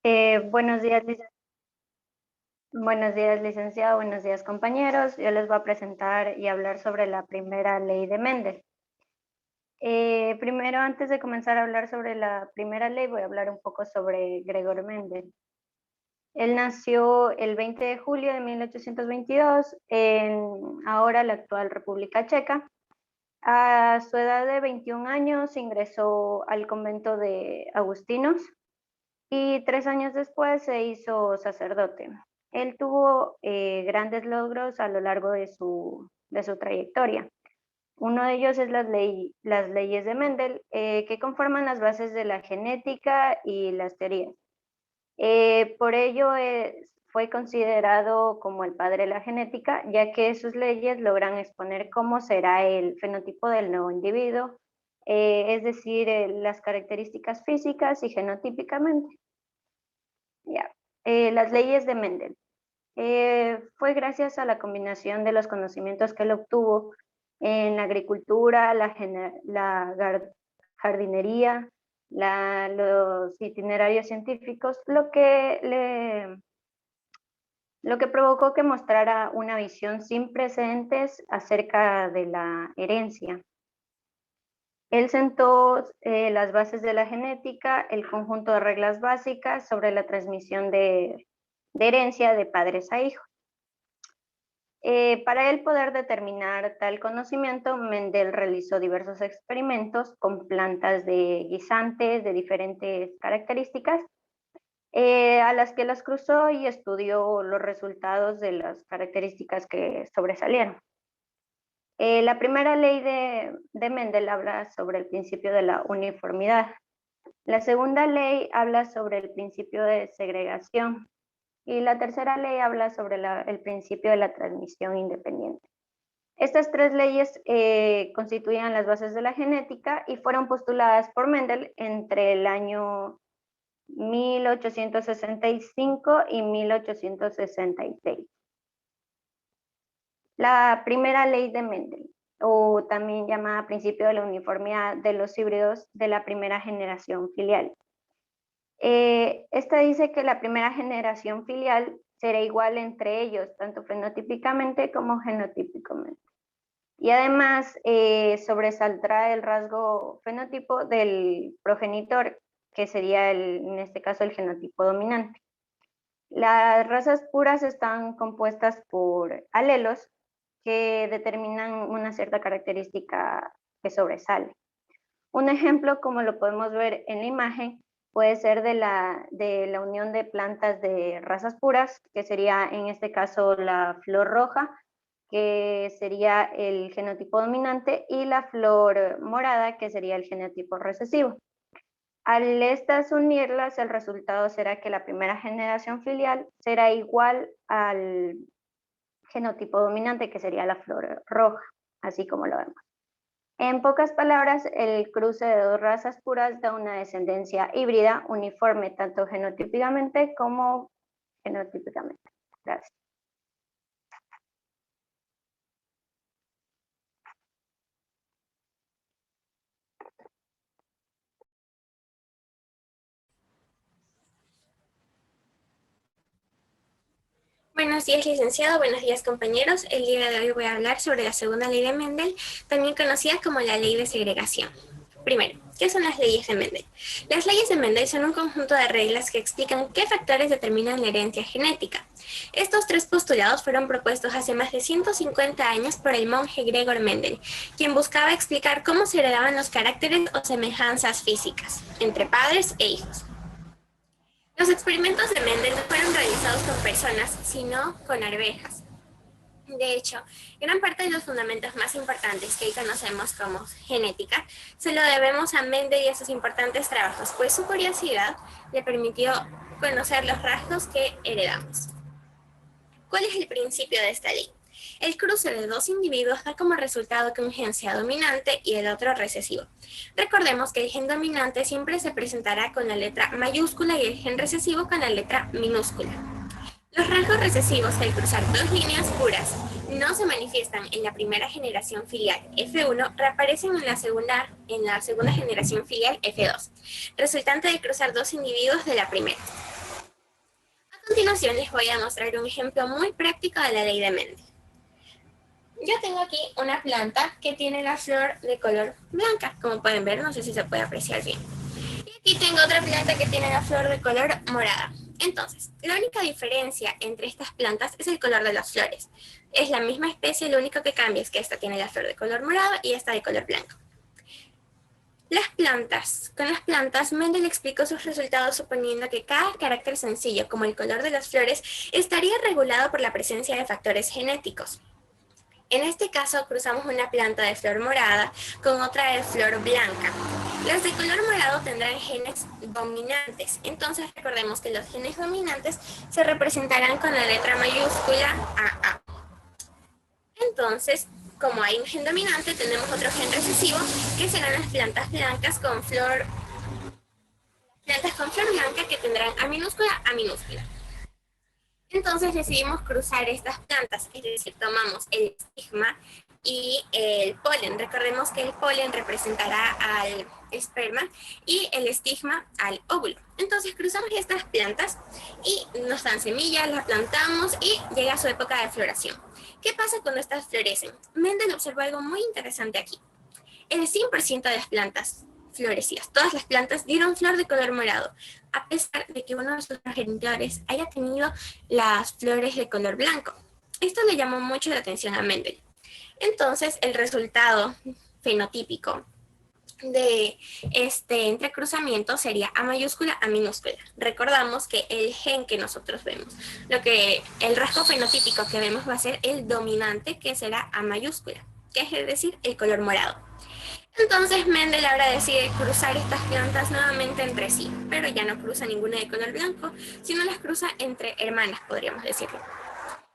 Buenos días, buenos días, licenciado, buenos días, compañeros. Yo les voy a presentar y hablar sobre la primera ley de Mendel. Primero, antes de comenzar a hablar sobre la primera ley, voy a hablar un poco sobre Gregor Mendel. Él nació el 20 de julio de 1822 en ahora la actual República Checa. A su edad de 21 años ingresó al convento de agustinos y 3 años después se hizo sacerdote. Él tuvo grandes logros a lo largo de su trayectoria. Uno de ellos es las leyes de Mendel, que conforman las bases de la genética y las teorías. Por ello fue considerado como el padre de la genética, ya que sus leyes logran exponer cómo será el fenotipo del nuevo individuo, es decir, las características físicas y genotípicamente. Ya. Las leyes de Mendel. Fue gracias a la combinación de los conocimientos que él obtuvo en la agricultura, la jardinería, los itinerarios científicos, lo que provocó que mostrara una visión sin precedentes acerca de la herencia. Él sentó las bases de la genética, el conjunto de reglas básicas sobre la transmisión de herencia de padres a hijos. Para él poder determinar tal conocimiento, Mendel realizó diversos experimentos con plantas de guisantes de diferentes características, a las que las cruzó y estudió los resultados de las características que sobresalieron. La primera ley de Mendel habla sobre el principio de la uniformidad. La segunda ley habla sobre el principio de segregación. Y la tercera ley habla sobre el principio de la transmisión independiente. Estas tres leyes constituían las bases de la genética y fueron postuladas por Mendel entre el año 1865 y 1866. La primera ley de Mendel, o también llamada principio de la uniformidad de los híbridos de la primera generación filial. Esta dice que la primera generación filial será igual entre ellos, tanto fenotípicamente como genotípicamente. Y además sobresaldrá el rasgo fenotipo del progenitor, que sería en este caso el genotipo dominante. Las razas puras están compuestas por alelos que determinan una cierta característica que sobresale. Un ejemplo, como lo podemos ver en la imagen, puede ser de la unión de plantas de razas puras, que sería en este caso la flor roja, que sería el genotipo dominante, y la flor morada, que sería el genotipo recesivo. Al estas unirlas, el resultado será que la primera generación filial será igual al genotipo dominante, que sería la flor roja, así como lo vemos. En pocas palabras, el cruce de dos razas puras da una descendencia híbrida uniforme, tanto genotípicamente como fenotípicamente. Gracias. Buenos días, licenciado. Buenos días, compañeros. El día de hoy voy a hablar sobre la segunda ley de Mendel, también conocida como la ley de segregación. Primero, ¿qué son las leyes de Mendel? Las leyes de Mendel son un conjunto de reglas que explican qué factores determinan la herencia genética. Estos tres postulados fueron propuestos hace más de 150 años por el monje Gregor Mendel, quien buscaba explicar cómo se heredaban los caracteres o semejanzas físicas entre padres e hijos. Los experimentos de Mendel no fueron realizados con personas, sino con arvejas. De hecho, gran parte de los fundamentos más importantes que hoy conocemos como genética se lo debemos a Mendel y a sus importantes trabajos, pues su curiosidad le permitió conocer los rasgos que heredamos. ¿Cuál es el principio de esta ley? El cruce de dos individuos da como resultado que un gen sea dominante y el otro recesivo. Recordemos que el gen dominante siempre se presentará con la letra mayúscula y el gen recesivo con la letra minúscula. Los rasgos recesivos al cruzar dos líneas puras no se manifiestan en la primera generación filial F1, reaparecen en la segunda generación filial F2, resultante de cruzar dos individuos de la primera. A continuación les voy a mostrar un ejemplo muy práctico de la ley de Mendel. Yo tengo aquí una planta que tiene la flor de color blanca, como pueden ver, no sé si se puede apreciar bien. Y aquí tengo otra planta que tiene la flor de color morada. Entonces, la única diferencia entre estas plantas es el color de las flores. Es la misma especie, lo único que cambia es que esta tiene la flor de color morado y esta de color blanco. Con las plantas, Mendel explicó sus resultados suponiendo que cada carácter sencillo, como el color de las flores, estaría regulado por la presencia de factores genéticos. En este caso, cruzamos una planta de flor morada con otra de flor blanca. Las de color morado tendrán genes dominantes, entonces recordemos que los genes dominantes se representarán con la letra mayúscula AA. Entonces, como hay un gen dominante, tenemos otro gen recesivo, que serán las plantas blancas con flor blanca que tendrán A minúscula, A minúscula. Entonces decidimos cruzar estas plantas, es decir, tomamos el estigma y el polen. Recordemos que el polen representará al esperma y el estigma al óvulo. Entonces cruzamos estas plantas y nos dan semillas, las plantamos y llega su época de floración. ¿Qué pasa cuando estas florecen? Mendel observó algo muy interesante aquí. El 100% de las plantas florecidas, todas las plantas dieron flor de color morado, a pesar de que uno de sus progenitores haya tenido las flores de color blanco. Esto le llamó mucho la atención a Mendel. Entonces, el resultado fenotípico de este entrecruzamiento sería A mayúscula, A minúscula. Recordamos que el gen que nosotros vemos, el rasgo fenotípico que vemos va a ser el dominante, que será A mayúscula, que es decir, el color morado. Entonces Mendel ahora decide cruzar estas plantas nuevamente entre sí, pero ya no cruza ninguna de color blanco, sino las cruza entre hermanas, podríamos decirlo.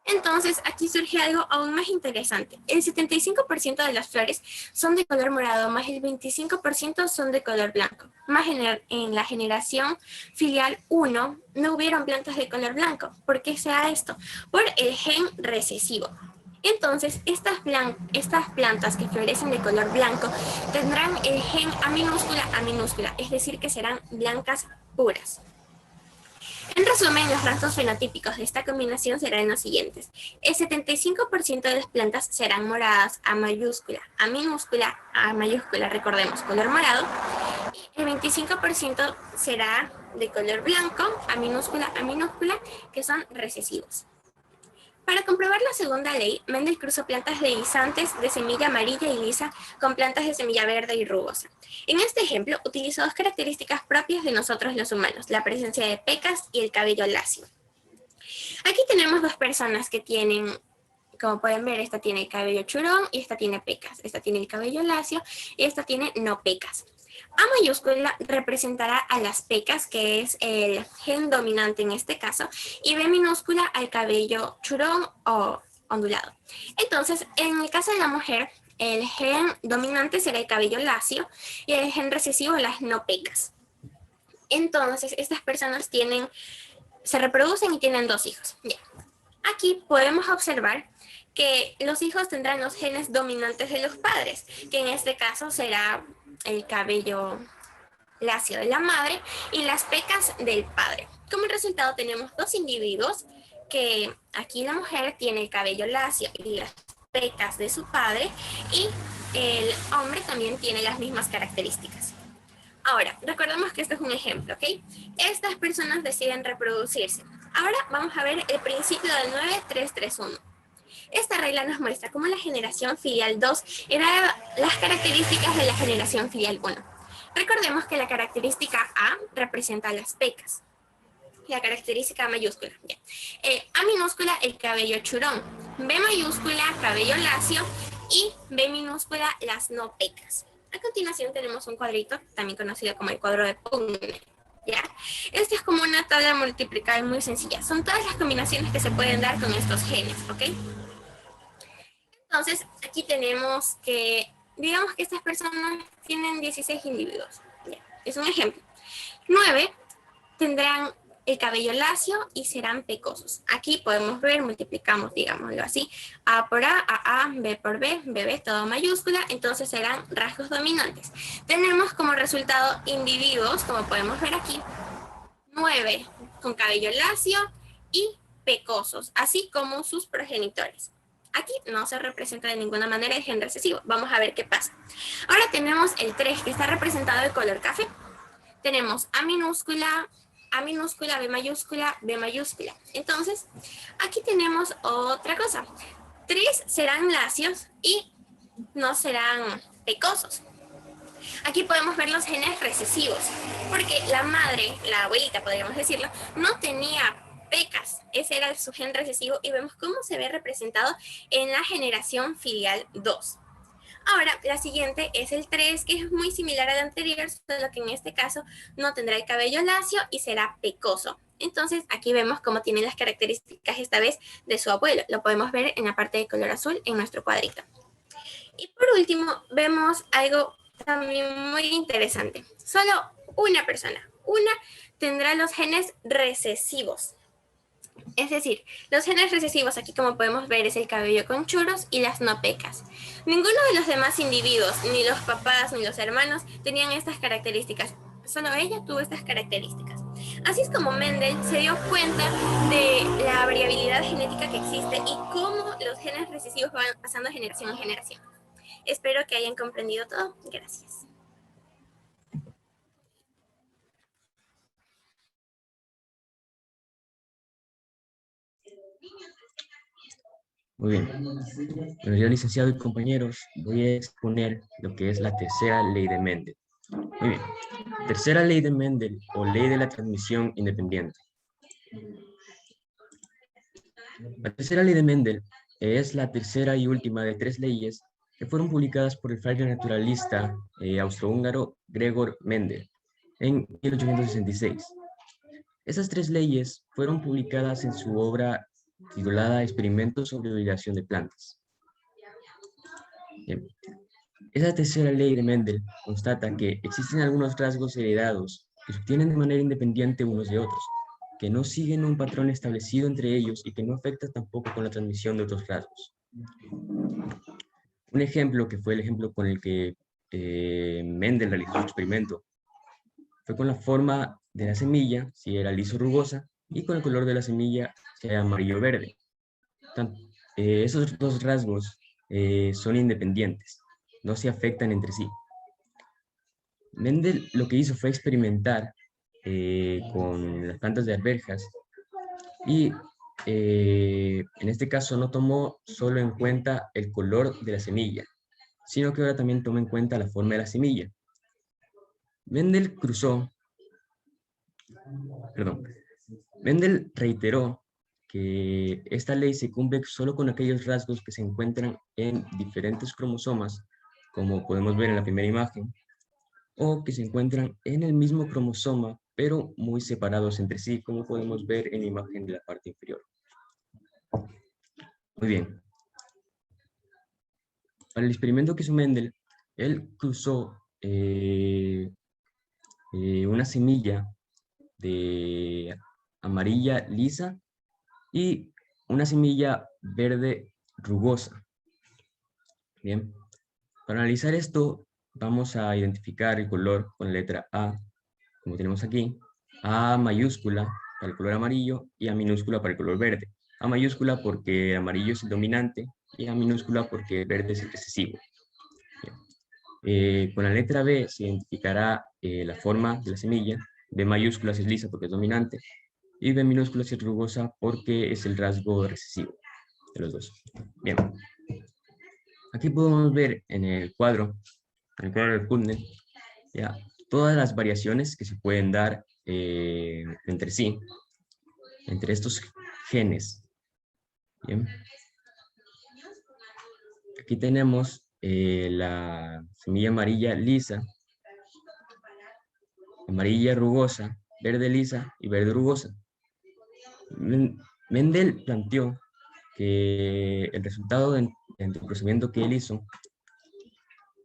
Entonces aquí surge algo aún más interesante. El 75% de las flores son de color morado, más el 25% son de color blanco. Más en la generación filial 1 no hubieron plantas de color blanco. ¿Por qué sea esto? Por el gen recesivo. Entonces, estas plantas que florecen de color blanco tendrán el gen A minúscula, es decir, que serán blancas puras. En resumen, los rasgos fenotípicos de esta combinación serán los siguientes. El 75% de las plantas serán moradas, A mayúscula, A minúscula, A mayúscula, recordemos, color morado. Y el 25% será de color blanco, A minúscula, que son recesivos. Para comprobar la segunda ley, Mendel cruzó plantas de guisantes de semilla amarilla y lisa con plantas de semilla verde y rugosa. En este ejemplo, utilizó dos características propias de nosotros los humanos, la presencia de pecas y el cabello lacio. Aquí tenemos dos personas que tienen, como pueden ver, esta tiene el cabello churón y esta tiene pecas. Esta tiene el cabello lacio y esta tiene no pecas. A mayúscula representará a las pecas, que es el gen dominante en este caso, y B minúscula al cabello churón o ondulado. Entonces, en el caso de la mujer, el gen dominante será el cabello lacio y el gen recesivo las no pecas. Entonces, estas personas se reproducen y tienen dos hijos. Bien. Aquí podemos observar que los hijos tendrán los genes dominantes de los padres, que en este caso será el cabello lacio de la madre y las pecas del padre. Como resultado tenemos dos individuos que aquí la mujer tiene el cabello lacio y las pecas de su padre y el hombre también tiene las mismas características. Ahora, recordemos que esto es un ejemplo, ¿ok? Estas personas deciden reproducirse. Ahora vamos a ver el principio del 9331. Esta regla nos muestra cómo la generación filial 2 hereda las características de la generación filial 1. Recordemos que la característica A representa las pecas. La característica A mayúscula. Bien. A minúscula, el cabello churón. B mayúscula, cabello lacio. Y B minúscula, las no pecas. A continuación tenemos un cuadrito, también conocido como el cuadro de Punnett. ¿Ya? Esto es como una tabla multiplicable muy sencilla. Son todas las combinaciones que se pueden dar con estos genes, ¿ok? Entonces, aquí tenemos que, digamos que estas personas tienen 16 individuos. Ya, es un ejemplo. 9 tendrán el cabello lacio y serán pecosos. Aquí podemos ver, multiplicamos, digámoslo así, A por A, B por B, BB, todo mayúscula, entonces serán rasgos dominantes. Tenemos como resultado individuos, como podemos ver aquí, 9 con cabello lacio y pecosos, así como sus progenitores. Aquí no se representa de ninguna manera el gen recesivo. Vamos a ver qué pasa. Ahora tenemos el 3, que está representado de color café. Tenemos A minúscula, B mayúscula, B mayúscula. Entonces, aquí tenemos otra cosa. 3 serán lacios y no serán pecosos. Aquí podemos ver los genes recesivos, porque la madre, la abuelita podríamos decirlo, no tenía pecas. Ese era su gen recesivo y vemos cómo se ve representado en la generación filial 2. Ahora, la siguiente es el 3, que es muy similar al anterior, solo que en este caso no tendrá el cabello lacio y será pecoso. Entonces, aquí vemos cómo tiene las características esta vez de su abuelo. Lo podemos ver en la parte de color azul en nuestro cuadrito. Y por último, vemos algo también muy interesante. Solo una persona, tendrá los genes recesivos. Es decir, los genes recesivos aquí, como podemos ver, es el cabello con churros y las no pecas. Ninguno de los demás individuos, ni los papás ni los hermanos, tenían estas características. Solo ella tuvo estas características. Así es como Mendel se dio cuenta de la variabilidad genética que existe y cómo los genes recesivos van pasando de generación en generación. Espero que hayan comprendido todo. Gracias. Muy bien. Bueno, yo, licenciado y compañeros, voy a exponer lo que es la tercera ley de Mendel. Muy bien. Tercera ley de Mendel o ley de la transmisión independiente. La tercera ley de Mendel es la tercera y última de 3 leyes que fueron publicadas por el fraile naturalista austrohúngaro Gregor Mendel en 1866. Esas 3 leyes fueron publicadas en su obra titulada Experimentos sobre hibridación de plantas. Bien. Esa tercera ley de Mendel constata que existen algunos rasgos heredados que se obtienen de manera independiente unos de otros, que no siguen un patrón establecido entre ellos y que no afecta tampoco con la transmisión de otros rasgos. Un ejemplo, que fue el ejemplo con el que Mendel realizó su experimento, fue con la forma de la semilla, si era liso rugosa, y con el color de la semilla, si era amarillo-verde. Esos 2 rasgos son independientes, no se afectan entre sí. Mendel lo que hizo fue experimentar con las plantas de arvejas y en este caso no tomó solo en cuenta el color de la semilla, sino que ahora también toma en cuenta la forma de la semilla. Mendel reiteró que esta ley se cumple solo con aquellos rasgos que se encuentran en diferentes cromosomas, como podemos ver en la primera imagen, o que se encuentran en el mismo cromosoma, pero muy separados entre sí, como podemos ver en la imagen de la parte inferior. Muy bien. Para el experimento que hizo Mendel, él cruzó una semilla de amarilla lisa y una semilla verde rugosa. Bien. Para analizar esto, vamos a identificar el color con la letra A, como tenemos aquí. A mayúscula para el color amarillo y A minúscula para el color verde. A mayúscula porque amarillo es el dominante y A minúscula porque verde es el recesivo. Con la letra B se identificará la forma de la semilla. B mayúscula si es lisa porque es dominante y B minúscula si es rugosa porque es el rasgo recesivo de los dos. Bien. Aquí podemos ver en el cuadro del Putnam, ya, todas las variaciones que se pueden dar entre sí, entre estos genes. Bien. Aquí tenemos la semilla amarilla lisa, amarilla rugosa, verde lisa y verde rugosa. Mendel planteó que el resultado del entrecruzamiento que él hizo,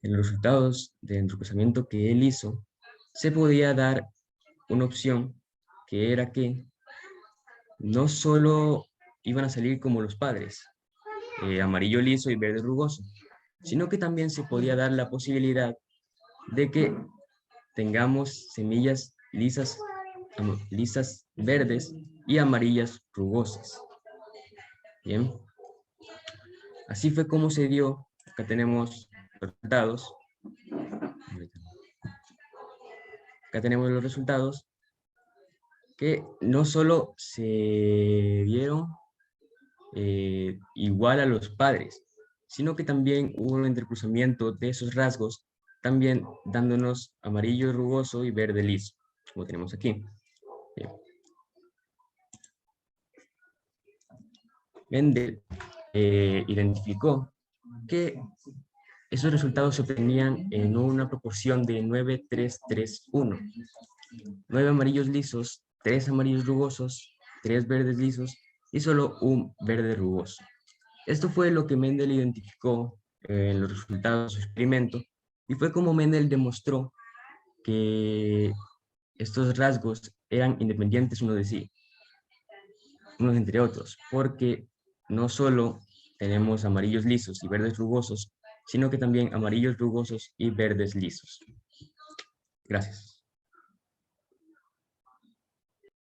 en los resultados del entrecruzamiento que él hizo, se podía dar una opción que era que no solo iban a salir como los padres, amarillo liso y verde rugoso, sino que también se podía dar la posibilidad de que tengamos semillas lisas lisas verdes y amarillas rugosas. Bien. Así fue como se dio. Acá tenemos los resultados. Acá tenemos los resultados que no solo se vieron igual a los padres, sino que también hubo un entrecruzamiento de esos rasgos, también dándonos amarillo rugoso y verde liso, como tenemos aquí. Bien. Mendel identificó que esos resultados se obtenían en una proporción de 9-3-3-1. 9 amarillos lisos, 3 amarillos rugosos, 3 verdes lisos y solo un verde rugoso. Esto fue lo que Mendel identificó en los resultados de su experimento y fue como Mendel demostró que estos rasgos eran independientes uno de sí, unos entre otros, porque no solo tenemos amarillos lisos y verdes rugosos, sino que también amarillos rugosos y verdes lisos. Gracias.